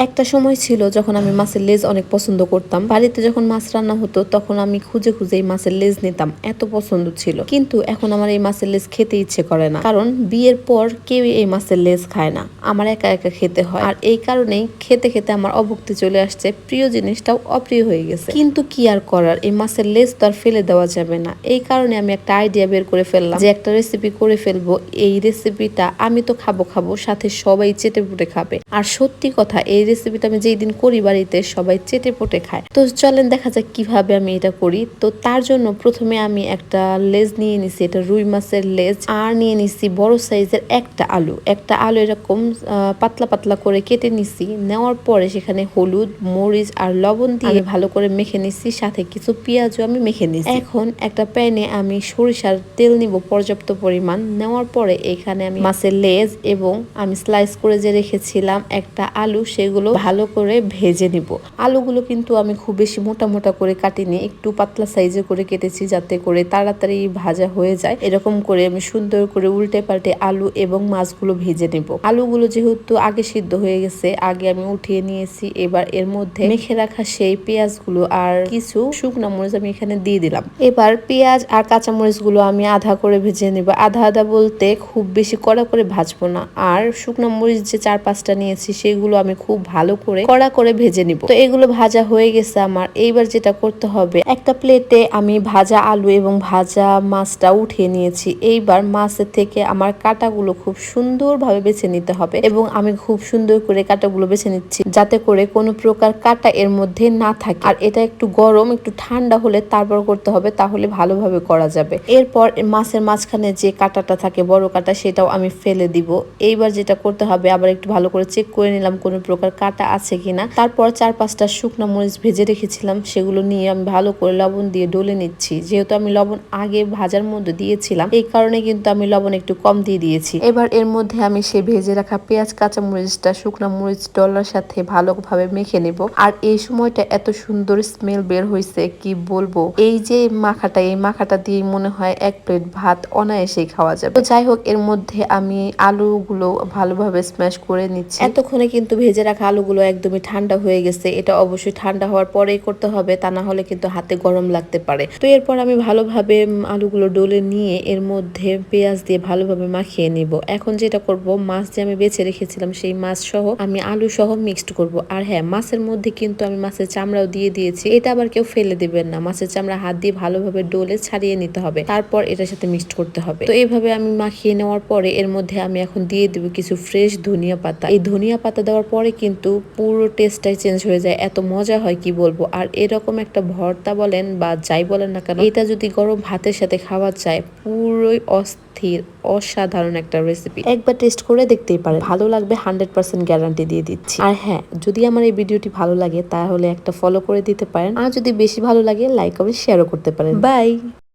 একটা সময় ছিল যখন আমি মাছের লেজ অনেক পছন্দ করতাম। বাড়িতে যখন মাছ রান্না হতো তখন আমি খুঁজে খুঁজে এই মাছের লেজ নিতাম, এত পছন্দ ছিল। কিন্তু এখন আমার এই মাছের লেজ খেতে ইচ্ছে করে না, কারণ বিয়ের পর কেউ এই মাছের লেজ খায় না, আমার একা একা খেতে হয়। আর এই কারণেই খেতে খেতে আমার অভুক্তি চলে আসছে, প্রিয় জিনিসটাও অপ্রিয় হয়ে গেছে। কিন্তু কি আর করার, এই মাছের লেজ তো আর ফেলে দেওয়া যাবে না। এই কারণে আমি একটা আইডিয়া বের করে ফেললাম যে একটা রেসিপি করে ফেলবো। এই রেসিপিটা আমি তো খাবো সাথে সবাই চেটে পুটে খাবে। আর সত্যি কথা, এই রেসিপিটা আমি যেই দিন করি বাড়িতে সবাই চেটে পুটে খায়। তো চলেন দেখা যাক কিভাবে আমি এটা করি। তো তার জন্য প্রথমে আমি একটা লেজ নিয়ে নিছি, এটা রুই মাছের লেজ। আর নিয়ে নিছি বড় সাইজের একটা আলু এরকম পাতলা পাতলা করে কেটে নিছি। নেওয়ার পরে সেখানে হলুদ, মরিচ আর লবণ দিয়ে ভালো করে মেখে নিছি, সাথে কিছু পেঁয়াজও আমি মেখে নিছি। এখন একটা প্যানে আমি সরিষার তেল নিব পর্যাপ্ত পরিমাণ। নেওয়ার পরে এখানে আমি মাছের লেজ এবং আমি স্লাইস করে যে রেখেছিলাম একটা আলু, সেগুলো ভালো করে ভেজে নিব। আলুগুলো কিন্তু আমি খুব বেশি মোটা মোটা করে কাটিনি, একটু পাতলা সাইজে করে কেটেছি যাতে করে তাড়াতাড়ি ভাজা হয়ে যায়। এরকম করে আমি সুন্দর করে উল্টে পাল্টে আলু এবং মাছগুলো ভেজে নেব। আলুগুলো যেহেতু আগে সিদ্ধ হয়ে গেছে, আগে আমি উঠিয়ে নিয়েছি। এবার এর মধ্যে মেখে রাখা সেই পেঁয়াজগুলো আর কিছু শুকনো মরিচ আমি এখানে দিয়ে দিলাম। এবার পেঁয়াজ আর কাঁচা মরিচগুলো আমি আধা করে ভেজে নেব। আধা আধা বলতে খুব বেশি কড়া করে ভাজবো না। আর শুকনো মরিচ যে 4-5টা নিয়েছি সেগুলো আমি খুব ভালো করে কড়া করে ভেজে নিব। তো এগুলো ভাজা হয়ে গেছে আমার। এইবার যেটা করতে হবে, একটা প্লেটে আমি ভাজা আলু এবং ভাজা মাছটা উঠিয়ে নিয়েছি। এইবার মাছের থেকে আমার কাঁটাগুলো খুব সুন্দরভাবে বেছে নিতে হবে এবং আমি খুব সুন্দর করে কাঁটাগুলো বেছে নিচ্ছি যাতে করে কোনো প্রকার কাঁটা এর মধ্যে না থাকে। আর এটা একটু গরম, একটু ঠান্ডা হলে তারপর করতে হবে, তাহলে ভালোভাবে করা যাবে। এরপর মাছের মাঝখানে যে কাঁটাটা থাকে, বড় কাঁটা, সেটাও আমি ফেলে দিব। এইবার যেটা করতে হবে, আবার একটু ভালো করে চেক করে নিলাম কোনো প্রকার কাঁটা আছে কিনা। তারপর 4-5টা শুকনো মরিচ ভেজে রেখেছিলাম, সেগুলো নিয়ে আমি ভালো করে লবণ দিয়ে ডলে নিচ্ছি। যেহেতু আমি লবণ আগে ভাজার মধ্যে দিয়েছিলাম, এই কারণে কিন্তু আমি লবণ একটু কম দিয়ে দিয়েছি। এবার এর মধ্যে আমি সে ভেজে রাখা পেঁয়াজ, কাঁচা মরিচটা শুকনো মরিচ ডলার সাথে ভালোভাবে মেখে নেব। আর এই সময়টা এত সুন্দর স্মেল বের হয়েছে কি বলবো। এই যে মাখাটা, এই মাখাটা দিয়ে মনে হয় 1 প্লেট ভাত অনায়াসেই খাওয়া যাবে। তো যাই হোক, এর মধ্যে আমি আলুগুলো ভালোভাবে স্ম্যাশ করে নিচ্ছি। এতক্ষণে কিন্তু ভেজে রাখা আলুগুলো একদমই ঠান্ডা হয়ে গেছে। এটা অবশ্যই ঠান্ডা হওয়ার পরেই করতে হবে, তা না হলে কিন্তু হাতে গরম লাগতে পারে। তো এরপর আমি ভালোভাবে আলুগুলো ডলে নিয়ে এর মধ্যে পেঁয়াজ দিয়ে ভালোভাবে মাখিয়ে নিব। এখন যেটা করব, মাছ যে আমি বেছে রেখেছিলাম সেই মাছ সহ আমি আলু সহ মিক্সড করব। আর হ্যাঁ, মাছের মধ্যে কিন্তু আমি মাছের চামড়াও দিয়ে দিয়েছি। এটা আবার কেউ ফেলে দিবেন না, মাছের চামড়া হাত দিয়ে ভালোভাবে ডলে ছাড়িয়ে নিতে হবে, তারপর এটার সাথে মিক্সড করতে হবে। তো এইভাবে আমি মাখিয়ে নেওয়ার পরে এর মধ্যে আমি এখন দিয়ে দেব কিছু ফ্রেশ ধনিয়া পাতা। এই ধনিয়া পাতা দেওয়ার পরে কিন্তু পুরো টেস্টটাই চেঞ্জ হয়ে যায়, এত মজা হয় কি বলবো। আর এরকম একটা ভর্তা বলেন বা যাই বলেন না কেন, এটা যদি গরম ভাতের সাথে খাওয়া যায়, পুরোই অস্থির, অসাধারণ একটা রেসিপি। একবার টেস্ট করে দেখতেই পারেন, ভালো লাগবে, 100% গ্যারান্টি দিয়ে দিচ্ছি। আর হ্যাঁ, যদি আমার এই ভিডিওটি ভালো লাগে তাহলে একটা ফলো করে দিতে পারেন। আর যদি বেশি ভালো লাগে, লাইক করে শেয়ারও করতে পারেন। বাই।